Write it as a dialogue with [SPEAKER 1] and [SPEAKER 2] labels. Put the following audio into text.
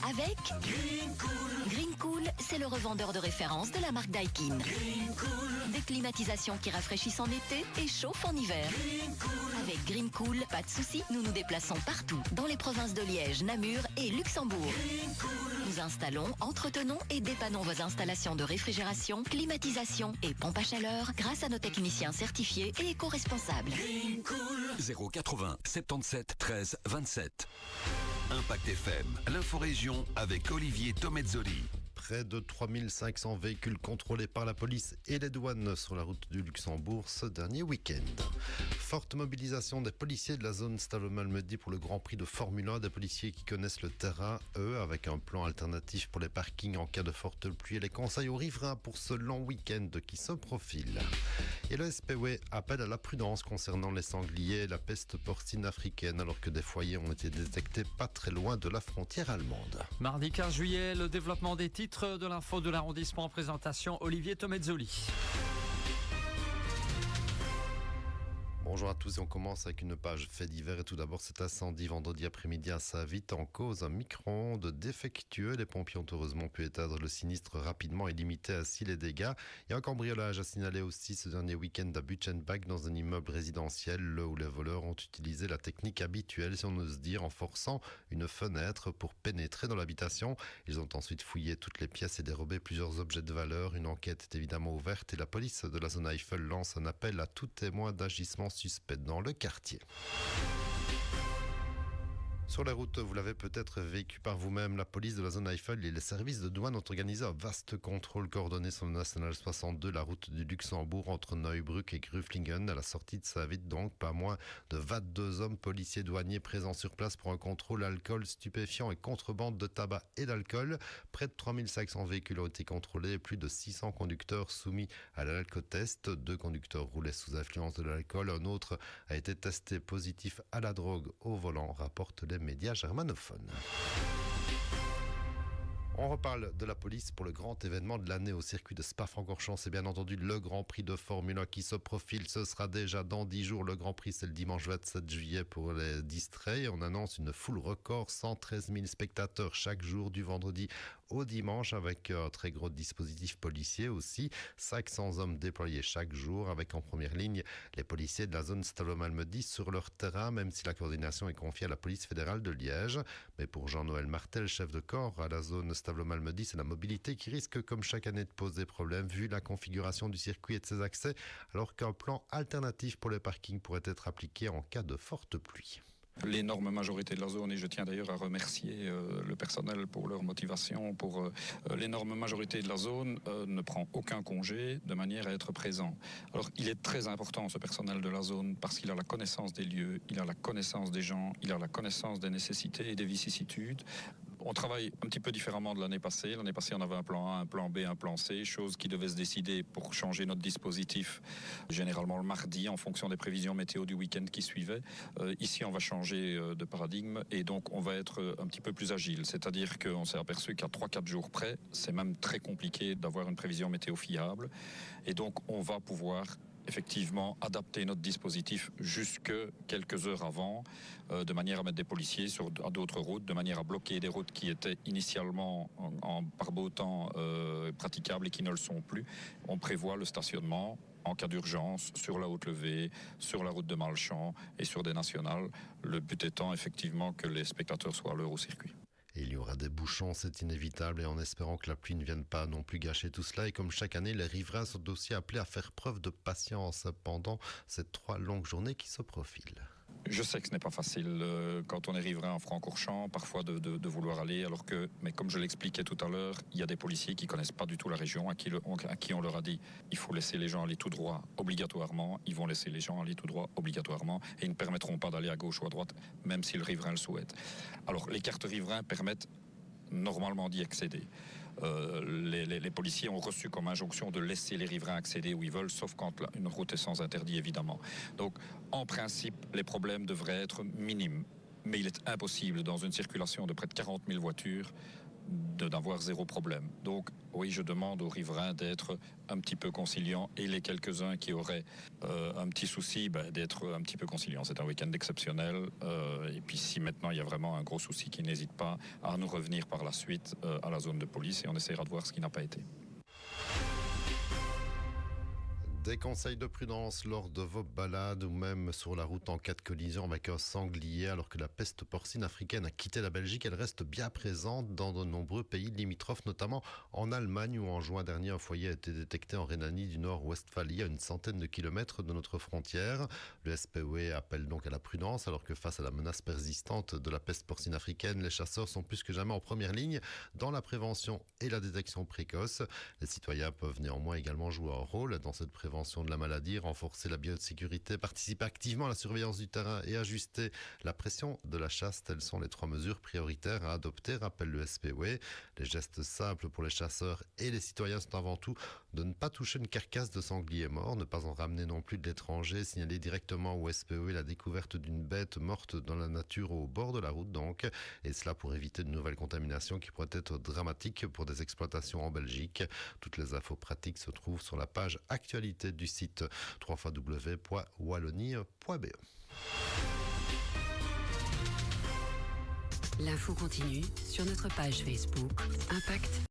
[SPEAKER 1] avec Green Cool, c'est le revendeur de référence de la marque Daikin. Des climatisations qui rafraîchissent en été et chauffent en hiver. Avec Green Cool, pas de soucis, nous nous déplaçons partout, dans les provinces de Liège, Namur et Luxembourg. Nous installons, entretenons et dépannons vos installations de réfrigération, climatisation et pompe à chaleur grâce à nos techniciens certifiés et éco-responsables.
[SPEAKER 2] 080 77 13 27. Impact FM, l'inforégion avec Olivier Tomezzoli.
[SPEAKER 3] Près de 3500 véhicules contrôlés par la police et les douanes sur la route du Luxembourg ce dernier week-end. Forte mobilisation des policiers de la zone Stade-Malmedy pour le Grand Prix de Formule 1. Des policiers qui connaissent le terrain, eux, avec un plan alternatif pour les parkings en cas de forte pluie et les conseils aux riverains pour ce long week-end qui se profile. Et le SPW appelle à la prudence concernant les sangliers et la peste porcine africaine alors que des foyers ont été détectés pas très loin de la frontière allemande.
[SPEAKER 4] Mardi 15 juillet, le développement des titres de l'info de l'arrondissement en présentation, Olivier Tomezzoli.
[SPEAKER 3] Bonjour à tous et on commence avec une page fait divers et tout d'abord cet incendie vendredi après-midi à Saint-Vite en cause un micro-ondes défectueux. Les pompiers ont heureusement pu éteindre le sinistre rapidement et limiter ainsi les dégâts. Il y a un cambriolage à signaler aussi ce dernier week-end à Butchenbach dans un immeuble résidentiel où les voleurs ont utilisé la technique habituelle, si on ose dire, en forçant une fenêtre pour pénétrer dans l'habitation. Ils ont ensuite fouillé toutes les pièces et dérobé plusieurs objets de valeur. Une enquête est évidemment ouverte et la police de la zone Eiffel lance un appel à tout témoin d'agissement suspect dans le quartier. Sur la route, vous l'avez peut-être vécu par vous-même, la police de la zone Eiffel et les services de douane ont organisé un vaste contrôle coordonné sur le National 62, la route du Luxembourg entre Neubrück et Grüflingen, à la sortie de Saint-Vite. Donc, pas moins de 22 hommes policiers douaniers présents sur place pour un contrôle alcool, stupéfiants et contrebande de tabac et d'alcool. Près de 3500 véhicules ont été contrôlés et plus de 600 conducteurs soumis à l'alcotest. 2 conducteurs roulaient sous influence de l'alcool. Un autre a été testé positif à la drogue au volant, rapporte les médias germanophones. On reparle de la police pour le grand événement de l'année au circuit de Spa-Francorchamps. C'est bien entendu le Grand Prix de Formule 1 qui se profile. Ce sera déjà dans 10 jours. Le Grand Prix, c'est le dimanche 27 juillet pour les distraits. On annonce une foule record, 113 000 spectateurs chaque jour du vendredi au dimanche avec un très gros dispositif policier aussi. 500 hommes déployés chaque jour avec en première ligne les policiers de la zone Stade-Malmedy sur leur terrain, même si la coordination est confiée à la police fédérale de Liège. Mais pour Jean-Noël Martel, chef de corps à la zone Stade-Malmedy, c'est la mobilité qui risque comme chaque année de poser problème vu la configuration du circuit et de ses accès, alors qu'un plan alternatif pour les parkings pourrait être appliqué en cas de forte pluie.
[SPEAKER 5] L'énorme majorité de la zone, et je tiens d'ailleurs à remercier le personnel pour leur motivation, pour l'énorme majorité de la zone ne prend aucun congé de manière à être présent. Alors il est très important ce personnel de la zone parce qu'il a la connaissance des lieux, il a la connaissance des gens, il a la connaissance des nécessités et des vicissitudes. On travaille un petit peu différemment de l'année passée. L'année passée, on avait un plan A, un plan B, un plan C, chose qui devait se décider pour changer notre dispositif, généralement le mardi, en fonction des prévisions météo du week-end qui suivait. Ici, on va changer de paradigme et donc on va être un petit peu plus agile. C'est-à-dire qu'on s'est aperçu qu'à 3-4 jours près, c'est même très compliqué d'avoir une prévision météo fiable. Et donc, on va pouvoir effectivement adapter notre dispositif jusque quelques heures avant, de manière à mettre des policiers à d'autres routes, de manière à bloquer des routes qui étaient initialement par beau temps praticables et qui ne le sont plus. On prévoit le stationnement en cas d'urgence sur la haute levée, sur la route de Malchamps et sur des nationales. Le but étant effectivement que les spectateurs soient à l'heure au circuit.
[SPEAKER 3] Et il y aura des bouchons, c'est inévitable, et en espérant que la pluie ne vienne pas non plus gâcher tout cela. Et comme chaque année, les riverains sont aussi appelés à faire preuve de patience pendant ces 3 longues journées qui se profilent.
[SPEAKER 5] Je sais que ce n'est pas facile quand on est riverain en Francorchamps, parfois de vouloir aller, mais comme je l'expliquais tout à l'heure, il y a des policiers qui connaissent pas du tout la région, à qui on leur a dit il faut laisser les gens aller tout droit obligatoirement, ils vont laisser les gens aller tout droit obligatoirement et ils ne permettront pas d'aller à gauche ou à droite, même si le riverain le souhaite. Alors les cartes riverains permettent normalement d'y accéder. Les policiers ont reçu comme injonction de laisser les riverains accéder où ils veulent, sauf quand une route est sans interdit, évidemment. Donc, en principe, les problèmes devraient être minimes. Mais il est impossible, dans une circulation de près de 40 000 voitures, d'avoir zéro problème. Donc oui, je demande aux riverains d'être un petit peu conciliants et les quelques-uns qui auraient un petit souci, d'être un petit peu conciliants. C'est un week-end exceptionnel et puis si maintenant il y a vraiment un gros souci, qu'ils n'hésitent pas à nous revenir par la suite à la zone de police et on essaiera de voir ce qui n'a pas été.
[SPEAKER 3] Des conseils de prudence lors de vos balades ou même sur la route en cas de collision avec un sanglier. Alors que la peste porcine africaine a quitté la Belgique, elle reste bien présente dans de nombreux pays limitrophes, notamment en Allemagne où en juin dernier un foyer a été détecté en Rhénanie du Nord-Westphalie, à une centaine de kilomètres de notre frontière. Le SPOE appelle donc à la prudence alors que face à la menace persistante de la peste porcine africaine, les chasseurs sont plus que jamais en première ligne dans la prévention et la détection précoce. Les citoyens peuvent néanmoins également jouer un rôle dans cette prévention de la maladie, renforcer la biosécurité, participer activement à la surveillance du terrain et ajuster la pression de la chasse. Telles sont les 3 mesures prioritaires à adopter, rappelle le SPOE. Les gestes simples pour les chasseurs et les citoyens sont avant tout de ne pas toucher une carcasse de sanglier mort, ne pas en ramener non plus de l'étranger, signaler directement au SPOE la découverte d'une bête morte dans la nature au bord de la route donc, et cela pour éviter de nouvelles contaminations qui pourraient être dramatiques pour des exploitations en Belgique. Toutes les infos pratiques se trouvent sur la page actualité du site www.wallonie.be.
[SPEAKER 6] L'info continue sur notre page Facebook Impact